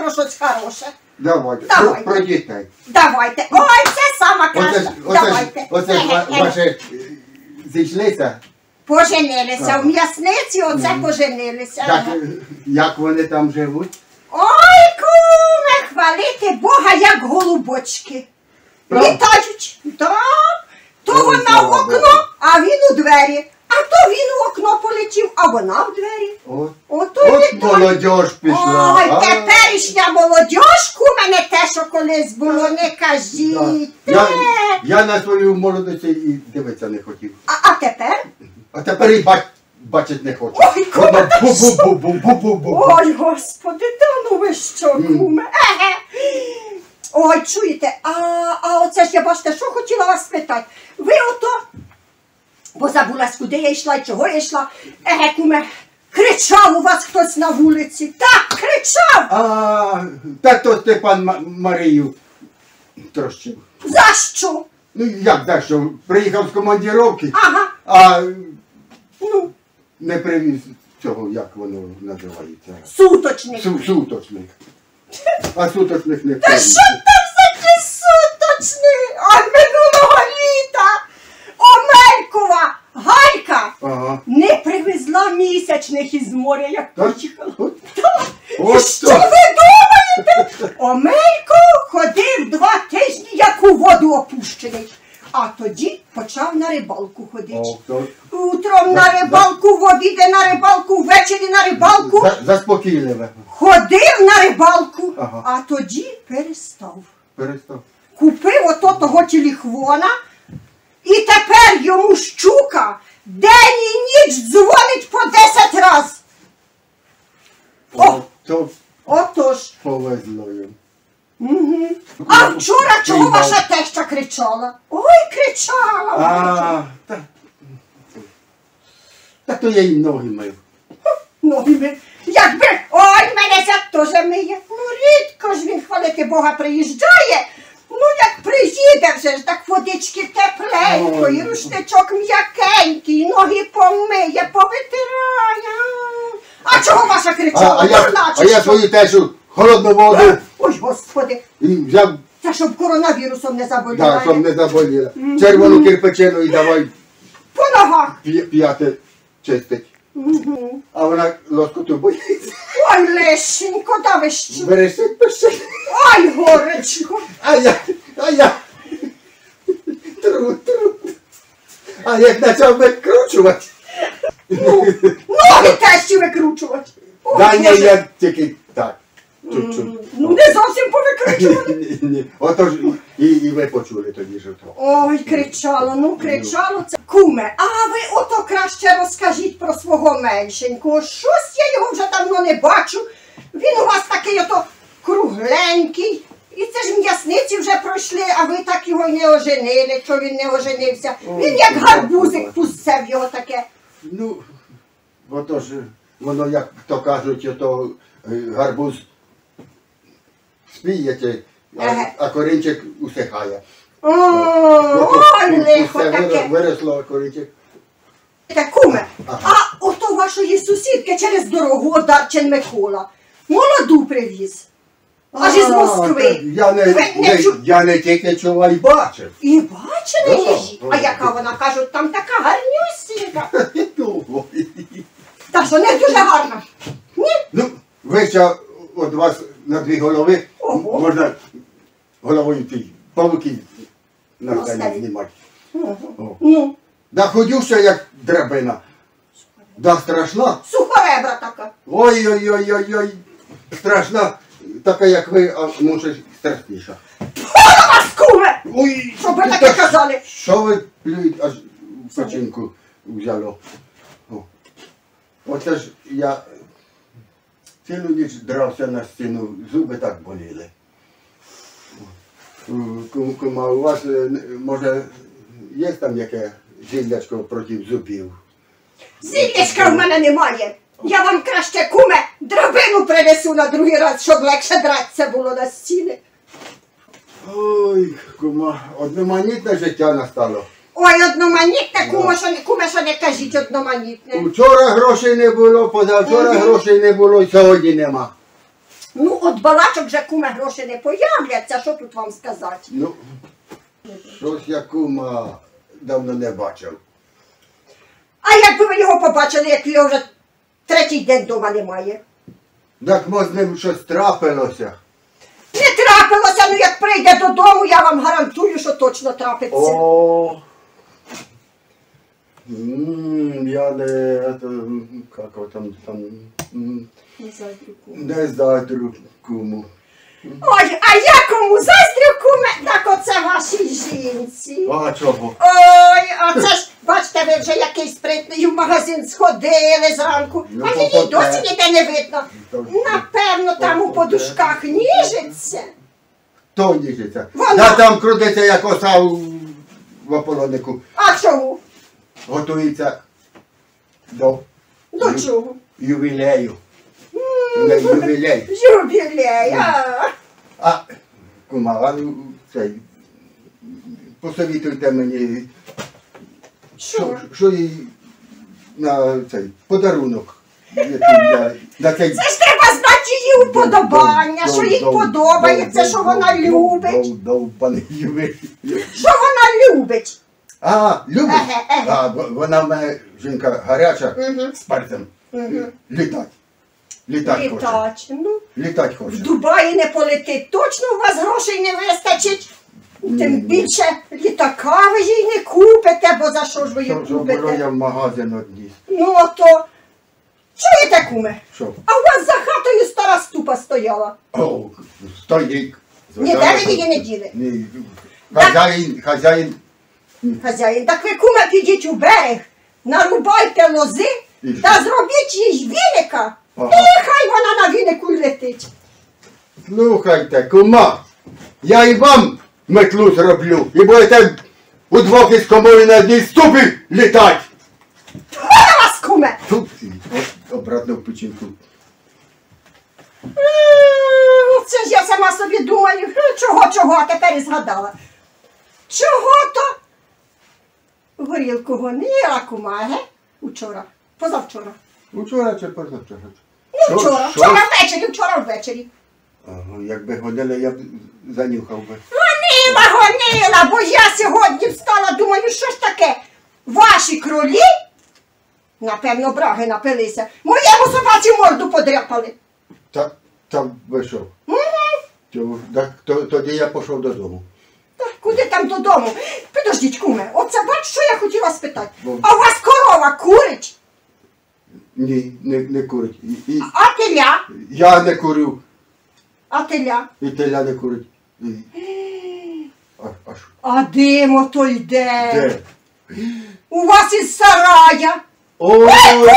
про щось хороше. Давайте. Давайте. Про дітей. Давайте. Ой, це сама краща. Давайте. Оце ж ваші зійшлися. Поженилися. В м'ясниці оце поженилися. Так, як вони там живуть? Ой, куме, хвалити Бога, як голубочки. Правда? Літають. Так. То Ой, вона в слава окно, Богу. а він у двері. А то він у окно полетів, а вона в двері. Ото От літають. молодіж пішла. Ой, теперішня молодіж, куме, не те, що колись було, не кажіть. Я на свою молодості і дивитися не хотів. А тепер? А тепер і бачить не хочу. Ой, куме, Вона та що? бу-бу-бу-бу-бу-бу. Ой, господи, та ну ви що, куме? Еге. Ой, чуєте, а оце ж я, бачите, що хотіла вас спитати. Ви ото, бо забулась, куди я йшла і чого я йшла. Еге, куме, кричав у вас хтось на вулиці. Так, кричав. Так то Степан Марію трощив. За що? Ну як так, що приїхав з командировки, Ага, а ну, не привіз цього, як воно називається. суточник. Суточник. А суточник не Та привіз. що там за ті суточні? Ой, минулого літа Омелькова Галька Ага. не привезла місячних із моря, як Так? поїхала. От Що то. ви думаєте? Омелько ходив 2 тижні, як у воду опущений. А тоді почав на рибалку ходити. О, то. Утром на рибалку, в обіди на рибалку, ввечері на рибалку. Заспокійливе. Ходив на рибалку, Ага. а тоді перестав. Перестав. Купив ото того тіліхвона, і тепер йому щука день і ніч дзвонить по 10 раз. О, То отож. повезло їм. Угу. А вчора чого ваша теща кричала? Ой, кричала. Так то я й ноги мив. Ноги, якби, ой, мене це теж миє. Ну, рідко ж він, хвалити Бога, приїжджає. Ну, як приїде вже ж, так водички тепленької, рушничок м'якенький, ноги помиє, повитирає. А чого ваша кричала? А я свою тешу холодну воду Ой, господи, і взяв, це щоб коронавірусом не заболіла. щоб не заболіла. Червону кирпичину і давай По ногах. п'яти чистить. Угу. А вона лоскоту боїться. Ой, лишенько, да ви що? Берешить пише. Ой, горечко. А я. Тру. А як почав викручувати. Ноги тещі викручувати. Ой, Да ні, Боже. я тільки так. Чуть-чуть. Ну, не зовсім повикручувати. Ні. Отож і ви почули тоді, що то. Ой, кричало, ну кричало це. Куме, а ви ото краще розкажіть про свого меншенького. Щось я його вже давно не бачу. Він у вас такий ото кругленький. І це ж м'ясниці вже пройшли, а ви так його й не оженили, що він не оженився. Він як гарбузик пусте в його таке. Ну, отож, воно, як то кажуть, ото гарбуз спієте, а корінчик усихає. Ой, лихо Все таке. виросло, а корінчик. Куме, а ото вашої сусідки через дорогу Одарчин Микола молоду привіз. Аж із Москви. Я не тільки чув, а й бачив. І бачили Да, її? А яка вона, кажуть, там така гарнюсінька. Та що, не дуже гарна? Ні? Ну, вище від вас на 2 голови, Ого. можна головою ті павуки на Поставить. стені знімати. Ну, Да ходюща, як драбина. Да страшна. сухоребра така. Ой-ой-ой-ой-ой. Страшна. Така, як ви, а може страшніша. Вас, куме! Ой, Щоб ви та таке казали. Що ви плюєте, аж печінку взяло. О. Оце ж я цілу ніч дрався на стіну, зуби так боліли. Кума, у вас, може, є там яке зіллячко проти зубів? Зіллячка в мене немає. Я вам краще, куме, драбину принесу на другий раз, щоб легше дратися було на стіни. Ой, кума, одноманітне життя настало. Ой, одноманітне, куме, що не кажіть одноманітне. Вчора грошей не було, позавчора грошей не було, і сьогодні нема. Ну, от балачок вже, куме, гроші не появляться, що тут вам сказати? Ну, щось я кума давно не бачив. А якби ви його побачили, як його вже третій день вдома немає? Так може з ним щось трапилося. Не трапилося, ну як прийде додому, я вам гарантую, що точно трапиться. О, я не, як його там, Не зайдрю, куме. не зайдрю куму. Ой, а я кому заздрю, куме, так оце вашій жінці. А чого? Ой, а це ж, бачите, ви вже який спритний в магазин сходили зранку, Ну, а її попаде. досі ніде не видно. То- Напевно, там у попаде. подушках ніжиться. Хто ніжиться? Вона. Та там крутиться, як оса в ополоннику. А чого? Готується до До чого? ювілею. Не ювілей. Юбілей, а. А, кума, а ну, цей, посовітуйте мені, Що? що їй на цей подарунок. На цей... Це ж треба знати її уподобання, що їй подобається, що вона любить. Довбаний ювілей. Що вона любить? А, любить? Еге. А, вона в мене жінка гаряча, Мгм. з пальцем. Мгм. Літать. Літать хоче. Літач. Ну, Літать в хоче. Дубаї не полетить. Точно у вас грошей не вистачить. Тим більше літака ви їй не купите, бо за що ж ви її Що було, купите? я в магазин одніс. Ну ото. Чуєте, куме? Що? А у вас за хатою стара ступа стояла. О, стоїть. Ніде ви її не діли. Ні. Хазяїн. Хазяїн, так ви, куме, підіть у берег, нарубайте лози І та зробіть їй віника. Ага. І хай вона на вінику й летить. Слухайте, кума, я і вам метлу зроблю. І будете удвох із комою на одній ступі літать. Вона вас, куме! Тут, обратно в печінку. Це ж я сама собі думаю, чого, а тепер і згадала. Чого-то? Горілку гонила, кума, ге? Учора, позавчора. Учора чи позавчора? Ну, вчора, вчора ввечері. Ага, якби гонили, я б занюхав би. Гонила, бо я сьогодні встала, думаю, що ж таке? Ваші кролі, напевно, браги напилися, моєму собаці морду подряпали. Там вийшов. Так, тоді я пішов додому. Так, куди там додому? Підождіть, куме, оце бач, що я хотіла спитати. Ну. А у вас корова курить? Ні, не курить. А теля? Я не курю, А теля? і теля не курить. А що? А дим ото йде. Де? У вас із сарая. Ой, Куме,